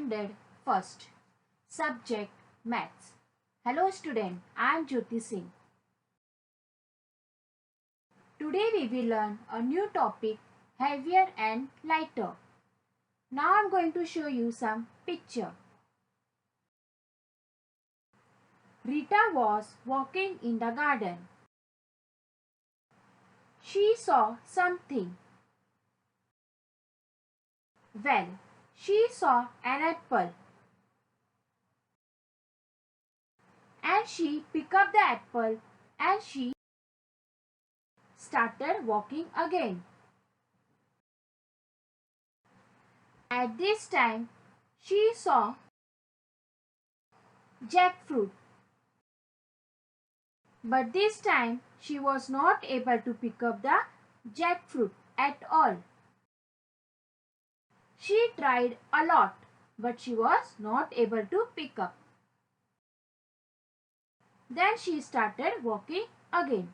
Standard First. Subject Maths. Hello student, I am Jyoti Singh. Today we will learn a new topic, heavier and lighter. Now I am going to show you some picture. Rita was walking in the garden. She saw something. Well, she saw an apple. And she picked up the apple and she started walking again. At this time, she saw jackfruit. But this time, she was not able to pick up the jackfruit at all. She tried a lot, but she was not able to pick up. Then she started walking again.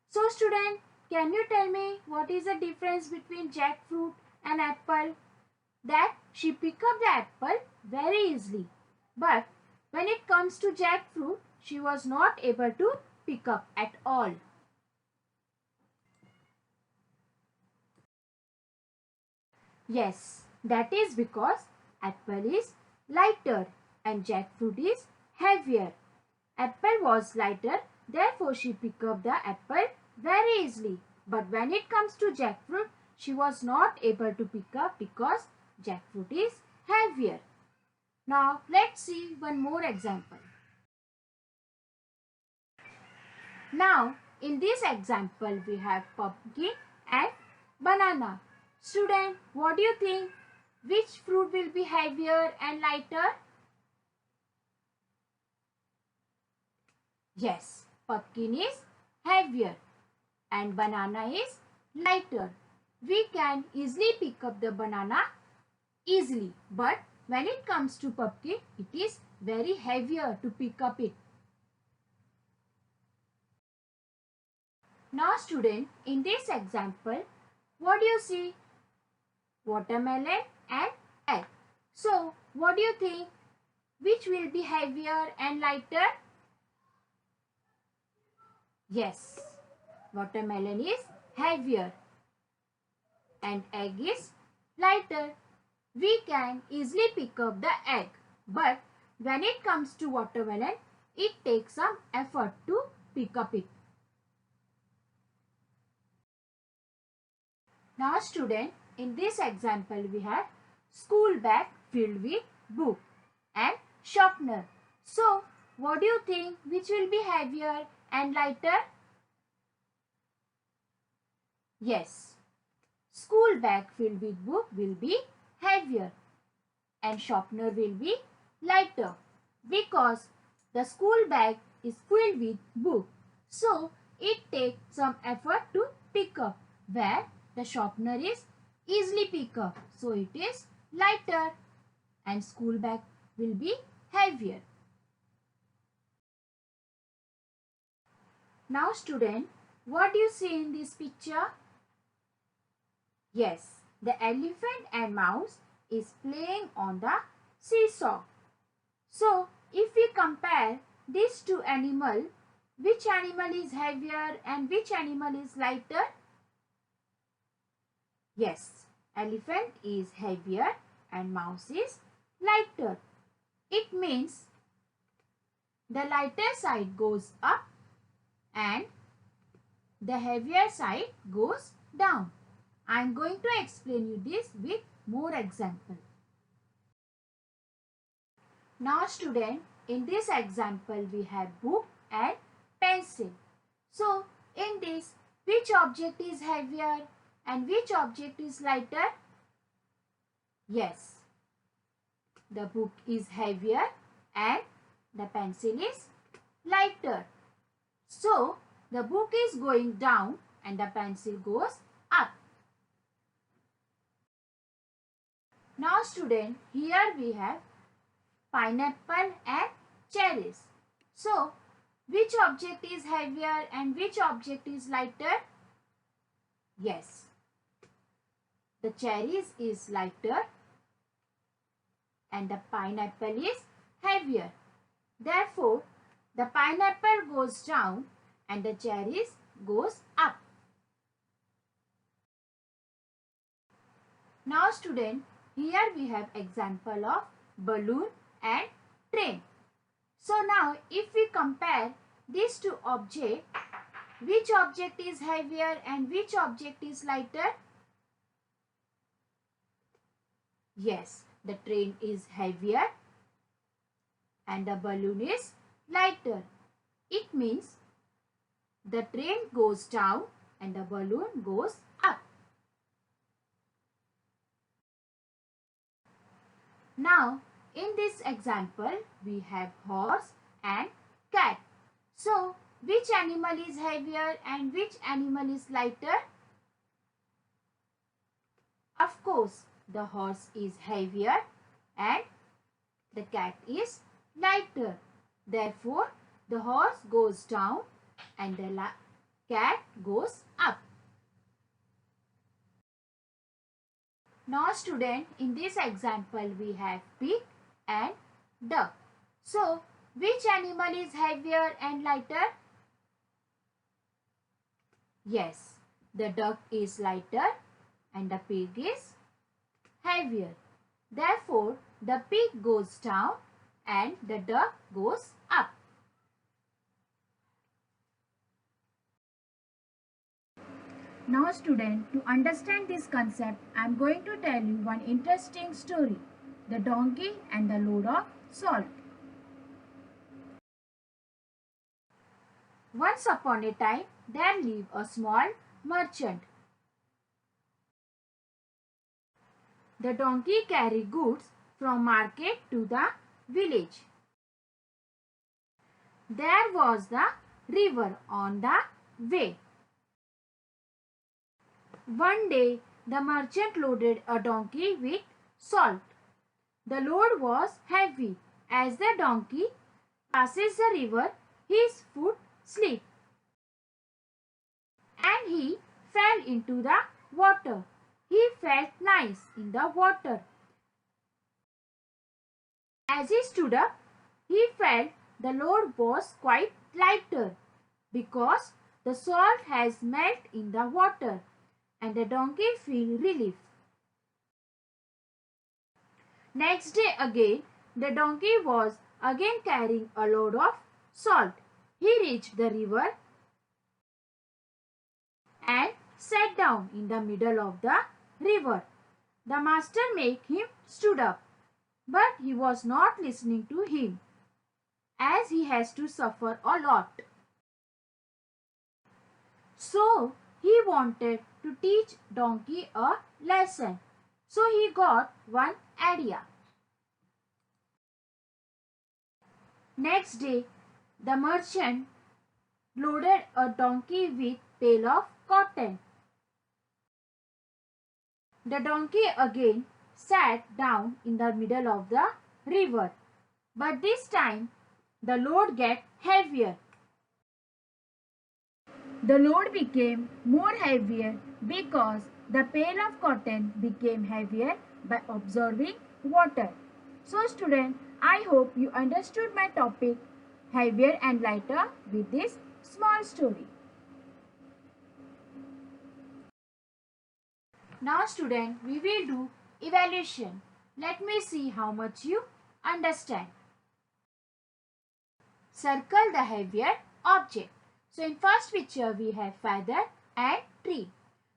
So student, can you tell me what is the difference between jackfruit and apple? That she picked up the apple very easily. But when it comes to jackfruit, she was not able to pick up at all. Yes, that is because apple is lighter and jackfruit is heavier. Apple was lighter, therefore she picked up the apple very easily. But when it comes to jackfruit, she was not able to pick up because jackfruit is heavier. Now let's see one more example. Now in this example we have pumpkin and banana. Student, what do you think? Which fruit will be heavier and lighter? Yes, pumpkin is heavier and banana is lighter. We can easily pick up the banana easily, but when it comes to pumpkin, it is very heavier to pick up it. Now student, in this example, what do you see? Watermelon and egg. So, what do you think? Which will be heavier and lighter? Yes, watermelon is heavier and egg is lighter. We can easily pick up the egg, but when it comes to watermelon, it takes some effort to pick up it. Now student, in this example we have school bag filled with book and sharpener. So, what do you think? Which will be heavier and lighter? Yes, school bag filled with book will be heavier and sharpener will be lighter because the school bag is filled with book. So, it takes some effort to pick up, where the sharpener is easily pick up. So, it is lighter and school bag will be heavier. Now student, what do you see in this picture? Yes, the elephant and mouse is playing on the seesaw. So, if we compare these two animals, which animal is heavier and which animal is lighter? Yes, elephant is heavier and mouse is lighter. It means the lighter side goes up and the heavier side goes down. I am going to explain you this with more example. Now student, in this example we have book and pencil. So in this, which object is heavier and which object is lighter? Yes, the book is heavier and the pencil is lighter. So the book is going down and the pencil goes up. Now student, here we have pineapple and cherries. So, which object is heavier and which object is lighter? Yes, the cherries is lighter and the pineapple is heavier. Therefore, the pineapple goes down and the cherries goes up. Now student, here we have example of balloon and train. So now if we compare these two objects, which object is heavier and which object is lighter? Yes, the train is heavier and the balloon is lighter. It means the train goes down and the balloon goes up. Now, in this example, we have horse and cat. So, which animal is heavier and which animal is lighter? Of course, the horse is heavier and the cat is lighter. Therefore, the horse goes down and the cat goes up. Now student, in this example we have pig and duck. So, which animal is heavier and lighter? Yes, the duck is lighter and the pig is heavier. Therefore, the pig goes down and the duck goes up. Now student, to understand this concept, I am going to tell you one interesting story. The donkey and the load of salt. Once upon a time, there lived a small merchant. The donkey carried goods from market to the village. There was the river on the way. One day, the merchant loaded a donkey with salt. The load was heavy. As the donkey passes the river, his foot slipped and he fell into the water. He felt nice in the water. As he stood up, he felt the load was quite lighter because the salt has melted in the water. And the donkey feel relief. Next day again, the donkey was again carrying a load of salt. He reached the river and sat down in the middle of the river. The master made him stood up, but he was not listening to him, as he has to suffer a lot. So, he wanted to teach donkey a lesson. So he got one idea. Next day, the merchant loaded a donkey with pail of cotton. The donkey again sat down in the middle of the river. But this time, the load get heavier. The load became more heavier because the pail of cotton became heavier by absorbing water. So student, I hope you understood my topic heavier and lighter with this small story. Now student, we will do evaluation. Let me see how much you understand. Circle the heavier object. So in first picture we have feather and tree.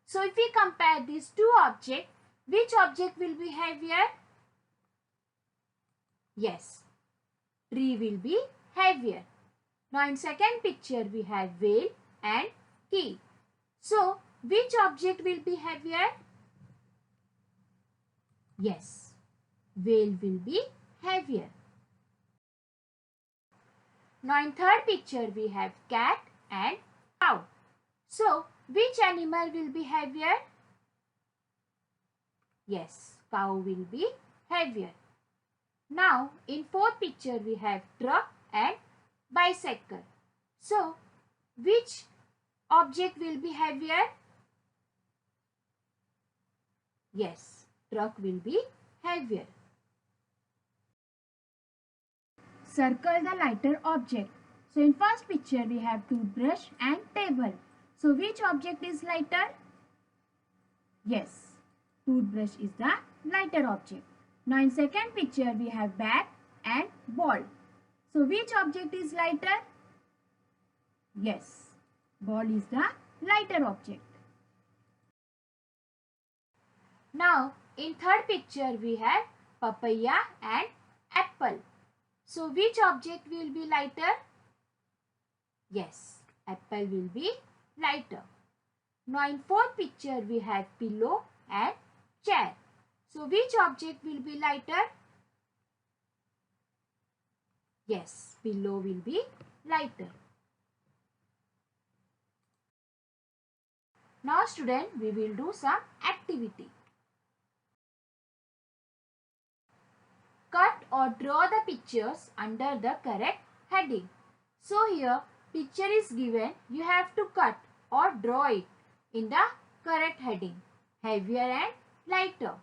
So if we compare these two objects, which object will be heavier? Yes, tree will be heavier. Now in second picture we have whale and key. So which object will be heavier? Yes, whale will be heavier. Now in third picture we have cat and cow. So which animal will be heavier? Yes, cow will be heavier. Now in fourth picture we have truck and bicycle. So which object will be heavier? Yes, truck will be heavier. circle the lighter object. So in first picture we have toothbrush and table. So which object is lighter? Yes, toothbrush is the lighter object. Now in second picture we have bat and ball. So which object is lighter? Yes, ball is the lighter object. Now in third picture we have papaya and apple. So which object will be lighter? Yes, apple will be lighter. Now in fourth picture we have pillow and chair. So which object will be lighter? Yes, pillow will be lighter. Now student, we will do some activity. Cut or draw the pictures under the correct heading. So here picture is given, you have to cut or draw it in the correct heading, heavier and lighter.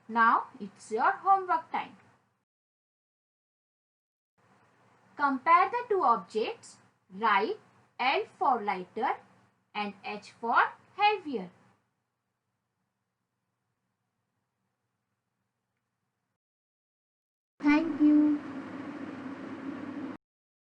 Now it's your homework time. Compare the two objects, write L for lighter and H for heavier. Thank you.